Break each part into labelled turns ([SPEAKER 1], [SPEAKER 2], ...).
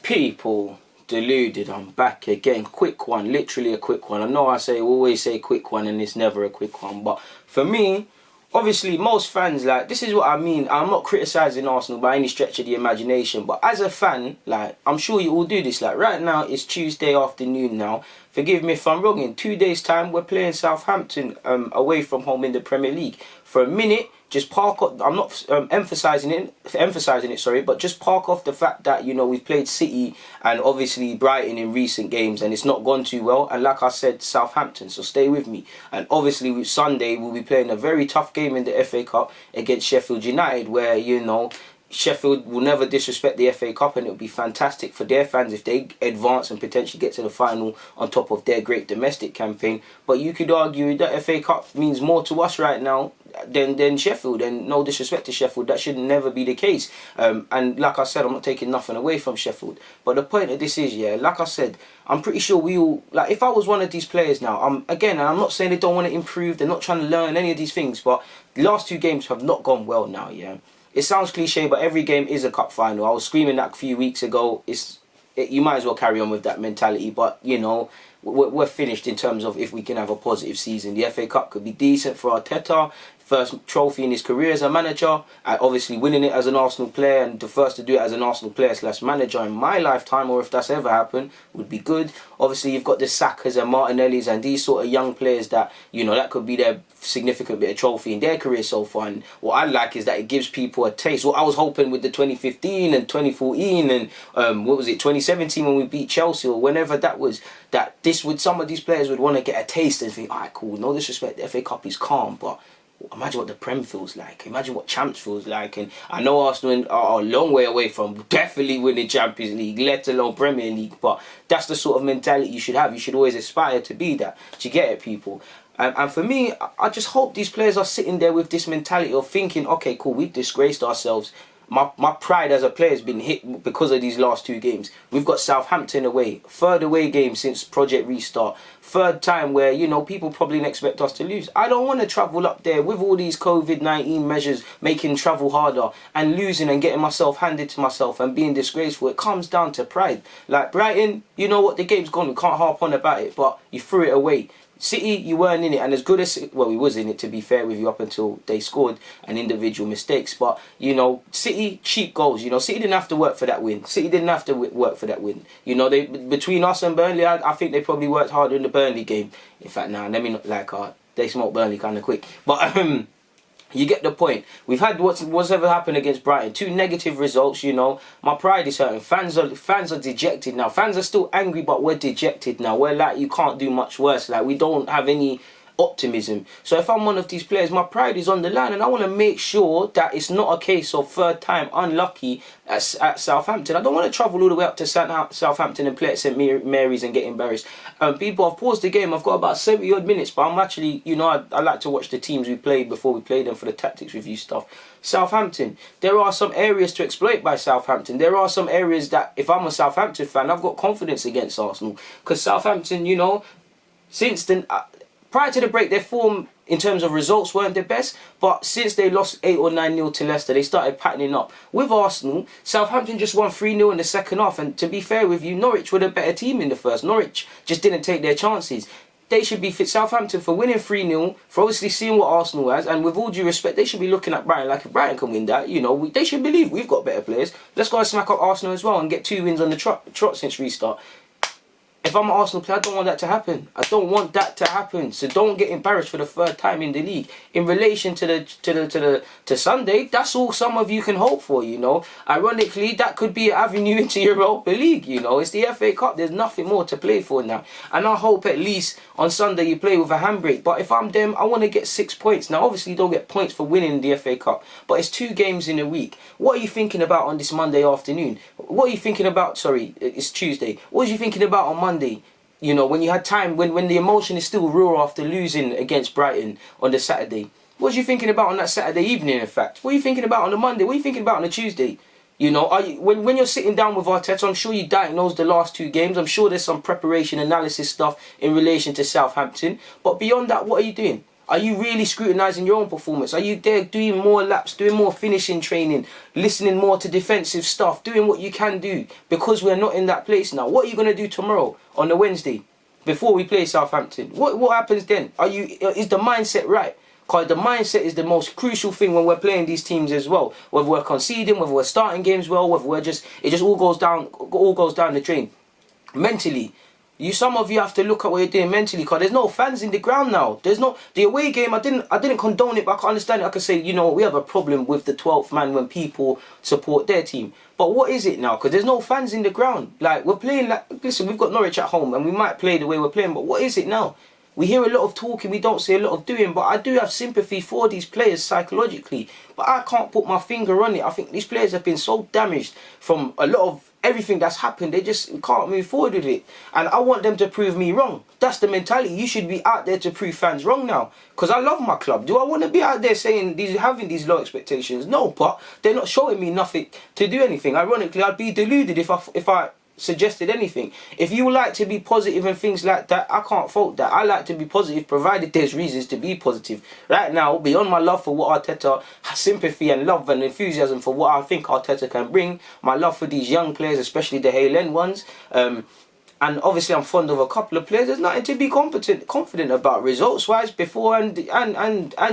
[SPEAKER 1] People, deluded, I'm back again. Quick one, literally a quick one. I know always say quick one and it's never a quick one, but for me, obviously most fans, like, this is what I mean. I'm not criticising Arsenal by any stretch of the imagination, but as a fan, like, I'm sure you all do this. Like, right now it's Tuesday afternoon now. Forgive me if I'm wrong. In 2 days time we're playing Southampton away from home in the Premier League. For a minute, just park up. I'm not emphasising it, sorry, but just park off the fact that, you know, we've played City and obviously Brighton in recent games and it's not gone too well. And like I said, Southampton, so stay with me. And obviously with Sunday we'll be playing a very tough game in the FA Cup against Sheffield United, where, you know, Sheffield will never disrespect the FA Cup, and it would be fantastic for their fans if they advance and potentially get to the final on top of their great domestic campaign. But you could argue that FA Cup means more to us right now than Sheffield, and no disrespect to Sheffield, that should never be the case. And like I said, I'm not taking nothing away from Sheffield, but the point of this is, yeah, like I said, I'm pretty sure we all, like, if I was one of these players now, I'm not saying they don't want to improve, they're not trying to learn any of these things, but the last two games have not gone well now, yeah. It sounds cliche, but every game is a cup final. I was screaming that a few weeks ago. You might as well carry on with that mentality. But, you know, we're finished in terms of if we can have a positive season. The FA Cup could be decent for Arteta. First trophy in his career as a manager. Obviously winning it as an Arsenal player, and the first to do it as an Arsenal player / manager in my lifetime, or if that's ever happened, would be good. Obviously you've got the Sakas and Martinellis and these sort of young players that, you know, that could be their significant bit of trophy in their career so far. And what I like is that it gives people a taste. What I was hoping with the 2015 and 2014 and what was it, 2017 when we beat Chelsea, or whenever that was, that some of these players would want to get a taste and think, alright, cool, no disrespect, the FA Cup is calm, but imagine what the Prem feels like. Imagine what Champs feels like. And I know Arsenal are a long way away from definitely winning Champions League, let alone Premier League. But that's the sort of mentality you should have. You should always aspire to be that. Do you get it, people? And for me, I just hope these players are sitting there with this mentality of thinking, okay, cool, we've disgraced ourselves. My pride as a player has been hit because of these last two games. We've got Southampton away, third away game since Project Restart, third time where, you know, people probably didn't expect us to lose. I don't want to travel up there with all these COVID-19 measures making travel harder and losing and getting myself handed to myself and being disgraceful. It comes down to pride. Like Brighton, you know what, the game's gone, we can't harp on about it, but you threw it away. City, you weren't in it, and as good as, well, we was in it, to be fair with you, up until they scored and individual mistakes. But, you know, City, cheap goals. You know, City didn't have to work for that win. City didn't have to work for that win. You know, they, between us and Burnley, I think they probably worked harder in the Burnley game. In fact, nah, let me not, like, they smoked Burnley kind of quick. But, you get the point. We've had what's ever happened against Brighton. 2 negative results, you know. My pride is hurting. Fans are dejected now. Fans are still angry, but we're dejected now. We're like, you can't do much worse. Like, we don't have any optimism. So if I'm one of these players, my pride is on the line, and I want to make sure that it's not a case of third time unlucky at Southampton. I don't want to travel all the way up to Southampton and play at St Mary's and get embarrassed. People, I've paused the game. I've got about 70 odd minutes, but I'm actually, you know, I like to watch the teams we played before we play them for the tactics review stuff. Southampton, there are some areas to exploit by Southampton. There are some areas that, if I'm a Southampton fan, I've got confidence against Arsenal, because Southampton, you know, since then, prior to the break, their form in terms of results weren't the best, but since they lost 8 or 9-0 to Leicester, they started patterning up. With Arsenal, Southampton just won 3-0 in the second half, and to be fair with you, Norwich were the better team in the first. Norwich just didn't take their chances. They should be fit. Southampton, for winning 3-0, for obviously seeing what Arsenal has, and with all due respect, they should be looking at Brighton like, if Brighton can win that, you know, they should believe we've got better players. Let's go and smack up Arsenal as well and get 2 wins on the trot since restart. If I'm an Arsenal player, I don't want that to happen. I don't want that to happen. So don't get embarrassed for the third time in the league. In relation to Sunday, that's all some of you can hope for, you know. Ironically, that could be an avenue into Europa League, you know. It's the FA Cup. There's nothing more to play for now. And I hope at least on Sunday you play with a handbrake. But if I'm them, I want to get 6 points. Now, obviously, you don't get points for winning the FA Cup, but it's 2 games in a week. What are you thinking about on this Monday afternoon? What are you thinking about? Sorry, it's Tuesday. What are you thinking about on Monday? You know, when you had time, when the emotion is still raw after losing against Brighton on the Saturday. What are you thinking about on that Saturday evening, in fact? What are you thinking about on the Monday? What are you thinking about on the Tuesday? You know, when you're sitting down with Arteta, I'm sure you diagnosed the last 2 games. I'm sure there's some preparation analysis stuff in relation to Southampton. But beyond that, what are you doing? Are you really scrutinising your own performance? Are you there doing more laps, doing more finishing training, listening more to defensive stuff, doing what you can do? Because we're not in that place now. What are you going to do tomorrow on the Wednesday before we play Southampton? What happens then? Is the mindset right? Because the mindset is the most crucial thing when we're playing these teams as well. Whether we're conceding, whether we're starting games well, whether we're just, it just all goes down the drain. Mentally, some of you have to look at what you're doing mentally, because there's no fans in the ground now. There's no, the away game, I didn't condone it, but I can understand it. I can say, you know, we have a problem with the 12th man when people support their team. But what is it now? Because there's no fans in the ground. Like, we're playing, like, listen, we've got Norwich at home and we might play the way we're playing, but what is it now? We hear a lot of talking, we don't see a lot of doing, but I do have sympathy for these players psychologically. But I can't put my finger on it. I think these players have been so damaged from a lot of everything that's happened, they just can't move forward with it. And I want them to prove me wrong. That's the mentality. You should be out there to prove fans wrong now. Because I love my club. Do I want to be out there saying having these low expectations? No, but they're not showing me nothing to do anything. Ironically, I'd be deluded if I suggested anything. If you like to be positive and things like that, I can't fault that. I like to be positive provided there's reasons to be positive. Right now, beyond my love for what Arteta, sympathy and love and enthusiasm for what I think Arteta can bring, my love for these young players, especially the Hale End ones, and obviously I'm fond of a couple of players, there's nothing to be confident about results wise before and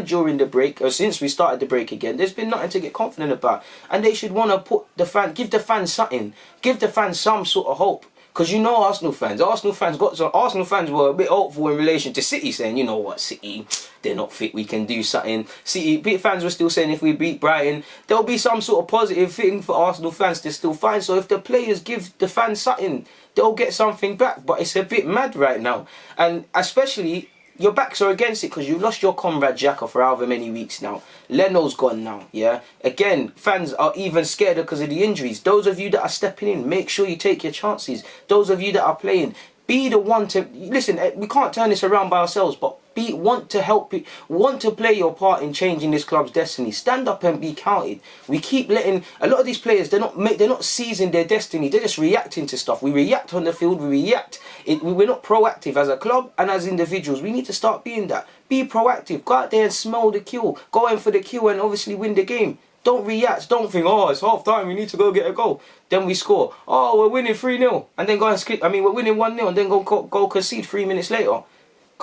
[SPEAKER 1] during the break, or since we started the break again. There's been nothing to get confident about, and they should want to give the fans something, give the fans some sort of hope. Because you know Arsenal fans were a bit hopeful in relation to City, saying, you know what, City, they're not fit, we can do something. City fans were still saying if we beat Brighton, there'll be some sort of positive thing for Arsenal fans to still find. So if the players give the fans something, they'll get something back. But it's a bit mad right now. And especially, your backs are against it because you lost your comrade Xhaka for however many weeks now. Leno's gone now, yeah? Again, fans are even scared because of the injuries. Those of you that are stepping in, make sure you take your chances. Those of you that are playing, be the one to... Listen, we can't turn this around by ourselves, but want to help, want to play your part in changing this club's destiny. Stand up and be counted. We keep letting... A lot of these players, they're not seizing their destiny. They're just reacting to stuff. We react on the field, we react. We're not proactive as a club and as individuals. We need to start being that. Be proactive. Go out there and smell the kill. Go in for the kill and obviously win the game. Don't react. Don't think, oh, it's half time, we need to go get a goal. Then we score. Oh, we're winning 3-0. And then we're winning 1-0 and then go concede 3 minutes later.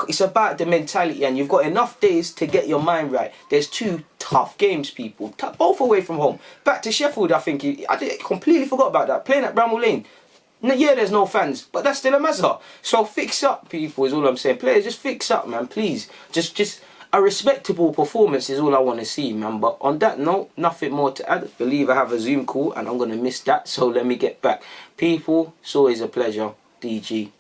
[SPEAKER 1] It's about the mentality, and you've got enough days to get your mind right. There's 2 tough games, people. Both away from home. Back to Sheffield, I completely forgot about that. Playing at Bramall Lane. Yeah, there's no fans, but that's still a mazza. So fix up, people, is all I'm saying. Players, just fix up, man, please. Just a respectable performance is all I want to see, man. But on that note, nothing more to add. I believe I have a Zoom call and I'm going to miss that, so let me get back. People, it's always a pleasure. DG.